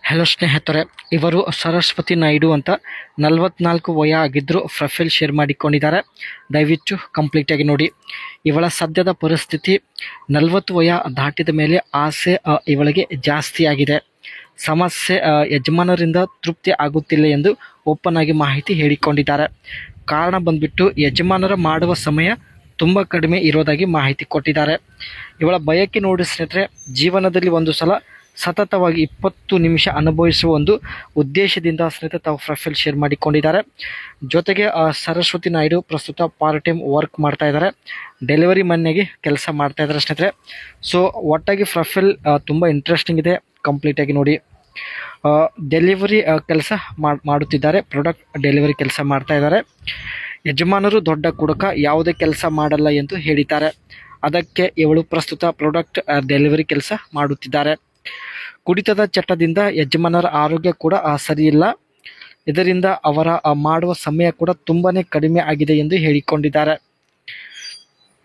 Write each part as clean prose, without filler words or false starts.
Hello ಸ್ನೇಹಿತರೆ, ಇವರು ಸರಸ್ವತಿ ನಾಯ್ಡು ಅಂತ 44 ವಯ ಆಗಿದ್ದರು. ಪ್ರೊಫೈಲ್ ಶೇರ್ ಮಾಡಿಕೊಂಡಿದ್ದಾರೆ. ದಯವಿಟ್ಟು ಕಂಪ್ಲೀಟಾಗಿ ನೋಡಿ. ಇವಳ ಸದ್ಯದ ಪರಿಸ್ಥಿತಿ 40 ವಯ ದಾಟಿದ ಮೇಲೆ ಆಸೆ ಇವಳಿಗೆ ಜಾಸ್ತಿ ಆಗಿದೆ. ಸಮಸ್ಯೆ ಯಜಮಾನರಿಂದ ತೃಪ್ತಿ ಆಗುತ್ತಿಲ್ಲ ಎಂದು ಓಪನ್ ಆಗಿ ಮಾಹಿತಿ ಹೇಳಿಕೊಂಡಿದ್ದಾರೆ. ಕಾರಣ ಬಂದ್ಬಿಟ್ಟು ಯಜಮಾನರ ಮಾಡುವ ಸಮಯ ತುಂಬ ಕಡಿಮೆ ಇರೋದಾಗಿ ಮಾಹಿತಿ ಕೊಟ್ಟಿದ್ದಾರೆ. ಇವಳ ಬಯಕೆ ನೋಡಿ ಸ್ನೇಹಿತರೆ, ಜೀವನದಲ್ಲಿ ಒಂದು ಸಲ ಸತತವಾಗಿ 20 ನಿಮಿಷ ಅನುಭವಿಸುವ ಒಂದು ಉದ್ದೇಶದಿಂದ ಸ್ನೇಹಿತರೆ ತಾವು ಪ್ರೊಫೈಲ್ ಶೇರ್ ಮಾಡಿಕೊಂಡಿದ್ದಾರೆ. ಜೊತೆಗೆ ಸರಸ್ವತಿ ನಾಯ್ಡು ಪ್ರಸ್ತುತ ಪಾರ್ಟ್ ಟೈಮ್ ವರ್ಕ್ ಮಾಡ್ತಾ ಇದ್ದಾರೆ. ಡೆಲಿವರಿ ಮನೆಗೆ ಕೆಲಸ ಮಾಡ್ತಾ ಇದ್ದಾರೆ ಸ್ನೇಹಿತರೆ. ಸೊ ಒಟ್ಟಾಗಿ ಪ್ರೊಫೈಲ್ ತುಂಬ ಇಂಟ್ರೆಸ್ಟಿಂಗ್ ಇದೆ, ಕಂಪ್ಲೀಟಾಗಿ ನೋಡಿ. ಡೆಲಿವರಿ ಕೆಲಸ ಮಾಡುತ್ತಿದ್ದಾರೆ, ಪ್ರಾಡಕ್ಟ್ ಡೆಲಿವರಿ ಕೆಲಸ ಮಾಡ್ತಾ ಇದ್ದಾರೆ. ಯಜಮಾನರು ದೊಡ್ಡ ಕುಡುಕ, ಯಾವುದೇ ಕೆಲಸ ಮಾಡಲ್ಲ ಎಂದು ಹೇಳಿದ್ದಾರೆ. ಅದಕ್ಕೆ ಇವಳು ಪ್ರಸ್ತುತ ಪ್ರಾಡಕ್ಟ್ ಡೆಲಿವರಿ ಕೆಲಸ ಮಾಡುತ್ತಿದ್ದಾರೆ. ಕುಡಿತದ ಚಟದಿಂದ ಯಜಮಾನರ ಆರೋಗ್ಯ ಕೂಡ ಸರಿಯಿಲ್ಲ. ಇದರಿಂದ ಅವರ ಮಾಡುವ ಸಮಯ ಕೂಡ ತುಂಬಾ ಕಡಿಮೆ ಆಗಿದೆ ಎಂದು ಹೇಳಿಕೊಂಡಿದ್ದಾರೆ.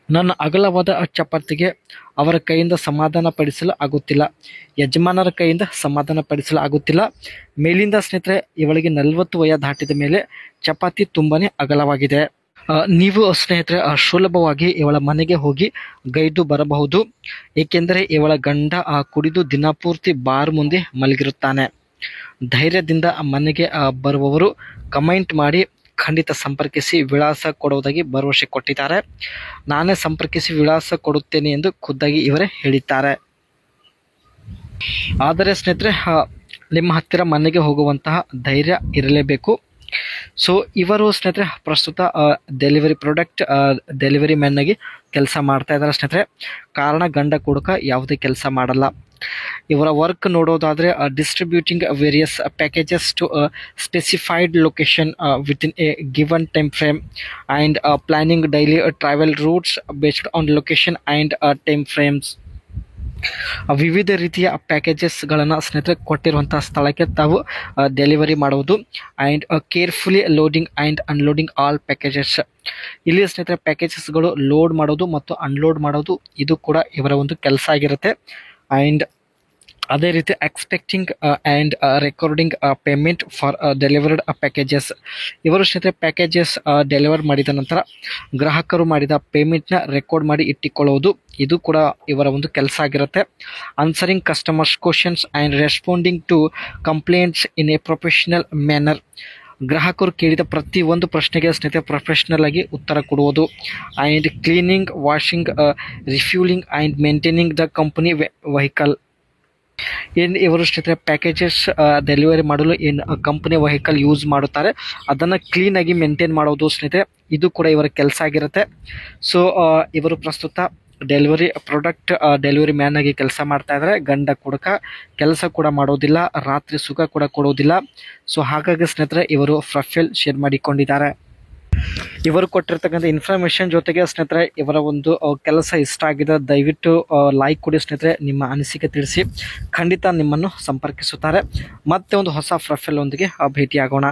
ನನ್ನ ಅಗಲವಾದ ಚಪಾತಿಗೆ ಅವರ ಕೈಯಿಂದ ಸಮಾಧಾನ ಪಡಿಸಲು ಆಗುತ್ತಿಲ್ಲ, ಯಜಮಾನರ ಕೈಯಿಂದ ಸಮಾಧಾನ ಪಡಿಸಲು ಆಗುತ್ತಿಲ್ಲ. ಮೇಲಿಂದ ಸ್ನೇಹಿತರೆ ಇವಳಿಗೆ 40 ವಯ ದಾಟಿದ ಮೇಲೆ ಚಪಾತಿ ತುಂಬಾ ಅಗಲವಾಗಿದೆ. ನೀವು ಸ್ನೇಹಿತರೆ ಸುಲಭವಾಗಿ ಇವಳ ಮನೆಗೆ ಹೋಗಿ ಗೈದು ಬರಬಹುದು. ಏಕೆಂದರೆ ಇವಳ ಗಂಡ ಕುಡಿದು ದಿನಪೂರ್ತಿ ಬಾರ್ ಮುಂದೆ ಮಲಗಿರುತ್ತಾನೆ. ಧೈರ್ಯದಿಂದ ಮನೆಗೆ ಬರುವವರು ಕಮೆಂಟ್ ಮಾಡಿ ಖಂಡಿತ ಸಂಪರ್ಕಿಸಿ ವಿಳಾಸ ಕೊಡುವುದಾಗಿ ಭರವಸೆ ಕೊಟ್ಟಿದ್ದಾರೆ. ನಾನೇ ಸಂಪರ್ಕಿಸಿ ವಿಳಾಸ ಕೊಡುತ್ತೇನೆ ಎಂದು ಖುದ್ದಾಗಿ ಇವರೇ ಹೇಳಿದ್ದಾರೆ. ಆದರೆ ಸ್ನೇಹಿತರೆ ನಿಮ್ಮ ಹತ್ತಿರ ಮನೆಗೆ ಹೋಗುವಂತಹ ಧೈರ್ಯ ಇರಲೇಬೇಕು. ಸೊ ಇವರು ಸ್ನೇಹಿತರೆ ಪ್ರಸ್ತುತ ಡೆಲಿವರಿ ಪ್ರಾಡಕ್ಟ್ ಡೆಲಿವರಿ ಮ್ಯಾನ್ ಆಗಿ ಕೆಲಸ ಮಾಡ್ತಾ ಇದ್ದಾರೆ ಸ್ನೇಹಿತರೆ. ಕಾರಣ ಗಂಡ ಕುಡುಕ, ಯಾವುದೇ ಕೆಲಸ ಮಾಡಲ್ಲ. ಇವರ ವರ್ಕ್ ನೋಡೋದಾದರೆ distributing various packages to specified location within a given time frame and planning daily travel routes based on location and time frames. ವಿವಿಧ ರೀತಿಯ ಪ್ಯಾಕೇಜಸ್ಗಳನ್ನು ಸ್ನೇಹಿತರೆ ಕೊಟ್ಟಿರುವಂಥ ಸ್ಥಳಕ್ಕೆ ತಾವು ಡೆಲಿವರಿ ಮಾಡುವುದು and carefully loading and unloading all packages. ಇಲ್ಲಿ ಸ್ನೇಹಿತರೆ ಪ್ಯಾಕೇಜಸ್ಗಳು ಲೋಡ್ ಮಾಡೋದು ಮತ್ತು ಅನ್ಲೋಡ್ ಮಾಡೋದು ಇದು ಕೂಡ ಇವರ ಒಂದು ಕೆಲಸ ಆಗಿರುತ್ತೆ. ಆ್ಯಂಡ್ ಅದೇ ರೀತಿ expecting and recording payment for delivered packages. ಇವರು ಸ್ನೇಹಿತರೆ ಪ್ಯಾಕೇಜಸ್ ಡೆಲಿವರ್ ಮಾಡಿದ ನಂತರ ಗ್ರಾಹಕರು ಮಾಡಿದ ಪೇಮೆಂಟ್ನ ರೆಕಾರ್ಡ್ ಮಾಡಿ ಇಟ್ಟುಕೊಳ್ಳುವುದು ಇದು ಕೂಡ ಇವರ ಒಂದು ಕೆಲಸ ಆಗಿರುತ್ತೆ. Answering customers questions and responding to complaints in a professional manner. ಗ್ರಾಹಕರು ಕೇಳಿದ ಪ್ರತಿ ಒಂದು ಪ್ರಶ್ನೆಗೆ ಸ್ನೇಹಿತರೆ ಪ್ರೊಫೆಷ್ನಲ್ ಆಗಿ ಉತ್ತರ ಕೊಡುವುದು. And cleaning, washing, refuelling and maintaining the company vehicle. ಏನು ಇವರು ಸ್ನೇಹಿತರೆ ಪ್ಯಾಕೇಜಸ್ ಡೆಲಿವರಿ ಮಾಡಲು ಏನು ಕಂಪನಿ ವೆಹಿಕಲ್ ಯೂಸ್ ಮಾಡುತ್ತಾರೆ ಅದನ್ನು ಕ್ಲೀನಾಗಿ ಮೇಂಟೈನ್ ಮಾಡೋದು ಸ್ನೇಹಿತರೆ ಇದು ಕೂಡ ಇವರ ಕೆಲಸ ಆಗಿರುತ್ತೆ. ಸೊ ಇವರು ಪ್ರಸ್ತುತ ಡೆಲಿವರಿ ಪ್ರಾಡಕ್ಟ್ ಡೆಲಿವರಿ ಮ್ಯಾನ್ ಆಗಿ ಕೆಲಸ ಮಾಡ್ತಾ ಇದ್ದಾರೆ. ಗಂಡ ಕುಡುಕ, ಕೆಲಸ ಕೂಡ ಮಾಡೋದಿಲ್ಲ, ರಾತ್ರಿ ಸುಖ ಕೂಡ ಕೊಡೋದಿಲ್ಲ. ಸೊ ಹಾಗಾಗಿ ಸ್ನೇಹಿತರೆ ಇವರು ಪ್ರೊಫೈಲ್ ಶೇರ್ ಮಾಡಿಕೊಂಡಿದ್ದಾರೆ. ಇವರು ಕೊಟ್ಟಿರ್ತಕ್ಕಂಥ ಇನ್ಫಾರ್ಮೇಷನ್ ಜೊತೆಗೆ ಸ್ನೇಹಿತರೆ ಇವರ ಒಂದು ಕೆಲಸ ಇಷ್ಟ ಆಗಿದೆ, ದಯವಿಟ್ಟು ಲೈಕ್ ಕೊಡಿ ಸ್ನೇಹಿತರೆ. ನಿಮ್ಮ ಅನಿಸಿಕೆ ತಿಳಿಸಿ, ಖಂಡಿತ ನಿಮ್ಮನ್ನು ಸಂಪರ್ಕಿಸುತ್ತಾರೆ. ಮತ್ತೆ ಒಂದು ಹೊಸ ಪ್ರೊಫೈಲ್ ಒಂದಿಗೆ ಭೇಟಿಯಾಗೋಣ.